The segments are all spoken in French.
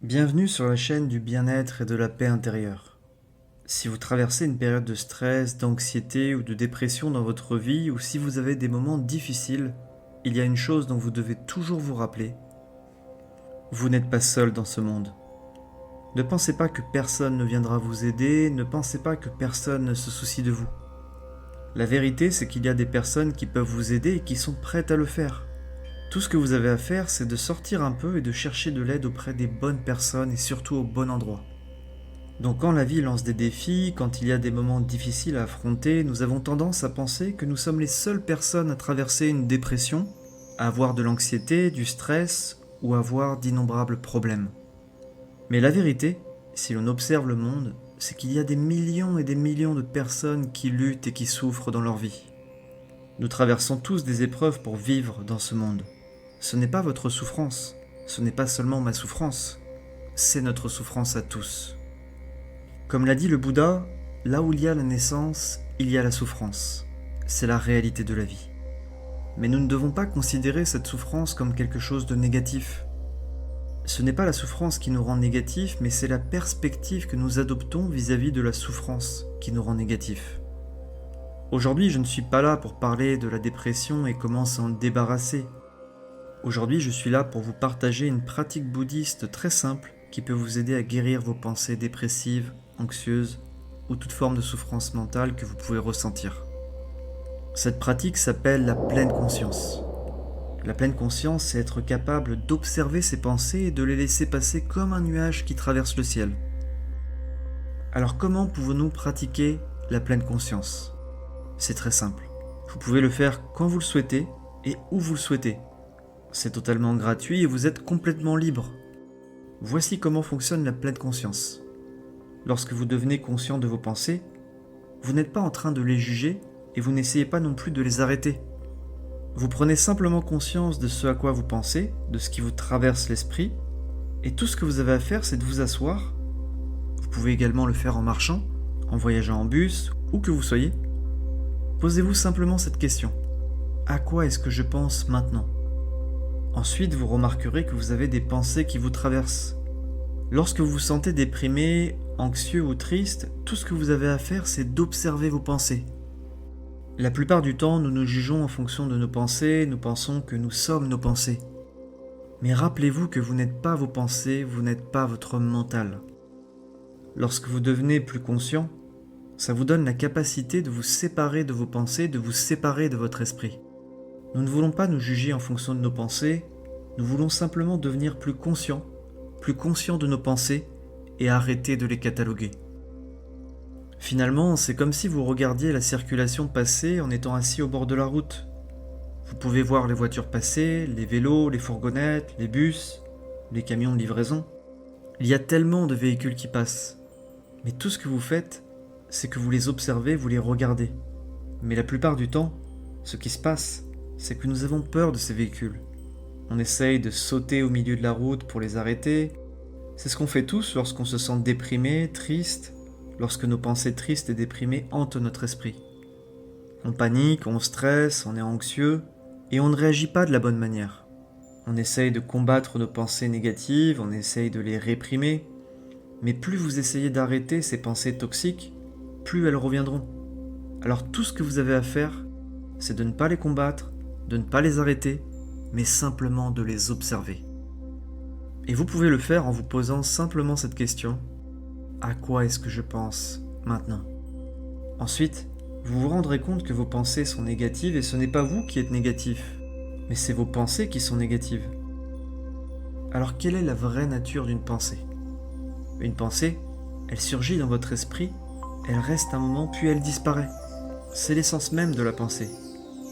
Bienvenue sur la chaîne du bien-être et de la paix intérieure. Si vous traversez une période de stress, d'anxiété ou de dépression dans votre vie, ou si vous avez des moments difficiles, il y a une chose dont vous devez toujours vous rappeler. Vous n'êtes pas seul dans ce monde. Ne pensez pas que personne ne viendra vous aider, ne pensez pas que personne ne se soucie de vous. La vérité, c'est qu'il y a des personnes qui peuvent vous aider et qui sont prêtes à le faire. Tout ce que vous avez à faire, c'est de sortir un peu et de chercher de l'aide auprès des bonnes personnes et surtout au bon endroit. Donc quand la vie lance des défis, quand il y a des moments difficiles à affronter, nous avons tendance à penser que nous sommes les seules personnes à traverser une dépression, à avoir de l'anxiété, du stress ou à avoir d'innombrables problèmes. Mais la vérité, si l'on observe le monde, c'est qu'il y a des millions et des millions de personnes qui luttent et qui souffrent dans leur vie. Nous traversons tous des épreuves pour vivre dans ce monde. Ce n'est pas votre souffrance, ce n'est pas seulement ma souffrance, c'est notre souffrance à tous. Comme l'a dit le Bouddha, là où il y a la naissance, il y a la souffrance. C'est la réalité de la vie. Mais nous ne devons pas considérer cette souffrance comme quelque chose de négatif. Ce n'est pas la souffrance qui nous rend négatifs, mais c'est la perspective que nous adoptons vis-à-vis de la souffrance qui nous rend négatifs. Aujourd'hui, je ne suis pas là pour parler de la dépression et comment s'en débarrasser. Aujourd'hui, je suis là pour vous partager une pratique bouddhiste très simple qui peut vous aider à guérir vos pensées dépressives, anxieuses ou toute forme de souffrance mentale que vous pouvez ressentir. Cette pratique s'appelle la pleine conscience. La pleine conscience, c'est être capable d'observer ses pensées et de les laisser passer comme un nuage qui traverse le ciel. Alors comment pouvons-nous pratiquer la pleine conscience ? C'est très simple. Vous pouvez le faire quand vous le souhaitez et où vous le souhaitez. C'est totalement gratuit et vous êtes complètement libre. Voici comment fonctionne la pleine conscience. Lorsque vous devenez conscient de vos pensées, vous n'êtes pas en train de les juger et vous n'essayez pas non plus de les arrêter. Vous prenez simplement conscience de ce à quoi vous pensez, de ce qui vous traverse l'esprit, et tout ce que vous avez à faire, c'est de vous asseoir. Vous pouvez également le faire en marchant, en voyageant en bus, où que vous soyez. Posez-vous simplement cette question. À quoi est-ce que je pense maintenant ? Ensuite, vous remarquerez que vous avez des pensées qui vous traversent. Lorsque vous vous sentez déprimé, anxieux ou triste, tout ce que vous avez à faire, c'est d'observer vos pensées. La plupart du temps, nous nous jugeons en fonction de nos pensées, nous pensons que nous sommes nos pensées. Mais rappelez-vous que vous n'êtes pas vos pensées, vous n'êtes pas votre mental. Lorsque vous devenez plus conscient, ça vous donne la capacité de vous séparer de vos pensées, de vous séparer de votre esprit. Nous ne voulons pas nous juger en fonction de nos pensées, nous voulons simplement devenir plus conscients de nos pensées et arrêter de les cataloguer. Finalement, c'est comme si vous regardiez la circulation passer en étant assis au bord de la route. Vous pouvez voir les voitures passer, les vélos, les fourgonnettes, les bus, les camions de livraison. Il y a tellement de véhicules qui passent. Mais tout ce que vous faites, c'est que vous les observez, vous les regardez. Mais la plupart du temps, ce qui se passe, c'est que nous avons peur de ces véhicules. On essaye de sauter au milieu de la route pour les arrêter. C'est ce qu'on fait tous lorsqu'on se sent déprimé, triste, lorsque nos pensées tristes et déprimées hantent notre esprit. On panique, on stresse, on est anxieux, et on ne réagit pas de la bonne manière. On essaye de combattre nos pensées négatives, on essaye de les réprimer, mais plus vous essayez d'arrêter ces pensées toxiques, plus elles reviendront. Alors tout ce que vous avez à faire, c'est de ne pas les combattre, de ne pas les arrêter, mais simplement de les observer. Et vous pouvez le faire en vous posant simplement cette question. À quoi est-ce que je pense maintenant ? Ensuite, vous vous rendrez compte que vos pensées sont négatives et ce n'est pas vous qui êtes négatif, mais c'est vos pensées qui sont négatives. Alors quelle est la vraie nature d'une pensée ? Une pensée, elle surgit dans votre esprit, elle reste un moment puis elle disparaît. C'est l'essence même de la pensée.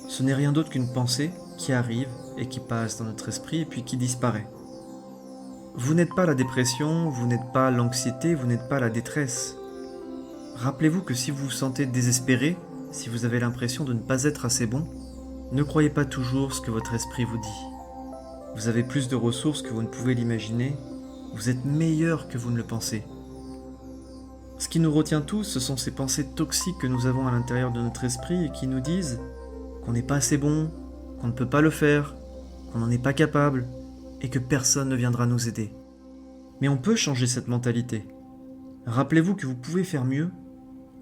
Ce n'est rien d'autre qu'une pensée qui arrive et qui passe dans notre esprit et puis qui disparaît. Vous n'êtes pas la dépression, vous n'êtes pas l'anxiété, vous n'êtes pas la détresse. Rappelez-vous que si vous vous sentez désespéré, si vous avez l'impression de ne pas être assez bon, ne croyez pas toujours ce que votre esprit vous dit. Vous avez plus de ressources que vous ne pouvez l'imaginer, vous êtes meilleur que vous ne le pensez. Ce qui nous retient tous, ce sont ces pensées toxiques que nous avons à l'intérieur de notre esprit et qui nous disent qu'on n'est pas assez bon, qu'on ne peut pas le faire, qu'on n'en est pas capable et que personne ne viendra nous aider. Mais on peut changer cette mentalité. Rappelez-vous que vous pouvez faire mieux,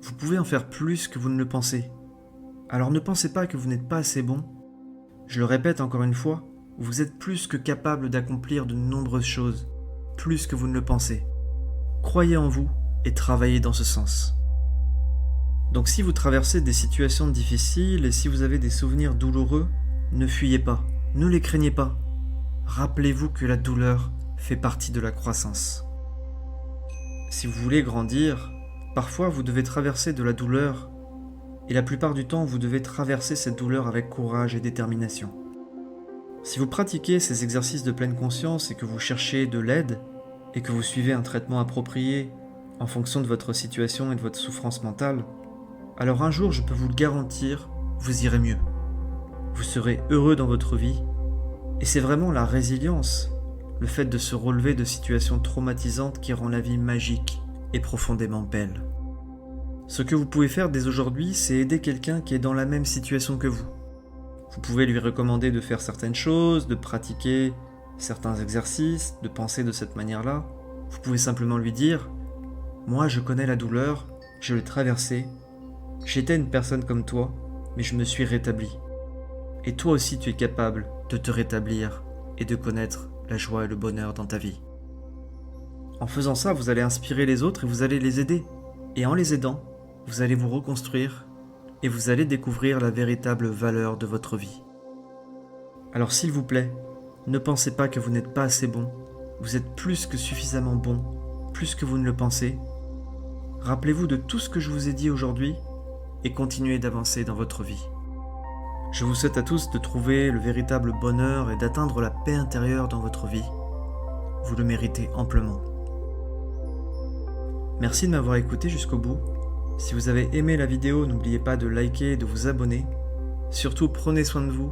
vous pouvez en faire plus que vous ne le pensez. Alors ne pensez pas que vous n'êtes pas assez bon. Je le répète encore une fois, vous êtes plus que capable d'accomplir de nombreuses choses, plus que vous ne le pensez. Croyez en vous et travaillez dans ce sens. Donc si vous traversez des situations difficiles et si vous avez des souvenirs douloureux, ne fuyez pas, ne les craignez pas. Rappelez-vous que la douleur fait partie de la croissance. Si vous voulez grandir, parfois vous devez traverser de la douleur, et la plupart du temps vous devez traverser cette douleur avec courage et détermination. Si vous pratiquez ces exercices de pleine conscience et que vous cherchez de l'aide, et que vous suivez un traitement approprié en fonction de votre situation et de votre souffrance mentale, alors un jour, je peux vous le garantir, vous irez mieux. Vous serez heureux dans votre vie, et c'est vraiment la résilience, le fait de se relever de situations traumatisantes qui rend la vie magique et profondément belle. Ce que vous pouvez faire dès aujourd'hui, c'est aider quelqu'un qui est dans la même situation que vous. Vous pouvez lui recommander de faire certaines choses, de pratiquer certains exercices, de penser de cette manière-là. Vous pouvez simplement lui dire « Moi, je connais la douleur, je l'ai traversée, j'étais une personne comme toi, mais je me suis rétabli. Et toi aussi, tu es capable de te rétablir et de connaître la joie et le bonheur dans ta vie. » En faisant ça, vous allez inspirer les autres et vous allez les aider. Et en les aidant, vous allez vous reconstruire et vous allez découvrir la véritable valeur de votre vie. Alors s'il vous plaît, ne pensez pas que vous n'êtes pas assez bon. Vous êtes plus que suffisamment bon, plus que vous ne le pensez. Rappelez-vous de tout ce que je vous ai dit aujourd'hui et continuez d'avancer dans votre vie. Je vous souhaite à tous de trouver le véritable bonheur et d'atteindre la paix intérieure dans votre vie. Vous le méritez amplement. Merci de m'avoir écouté jusqu'au bout. Si vous avez aimé la vidéo, n'oubliez pas de liker et de vous abonner. Surtout, prenez soin de vous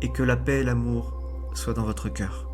et que la paix et l'amour soient dans votre cœur.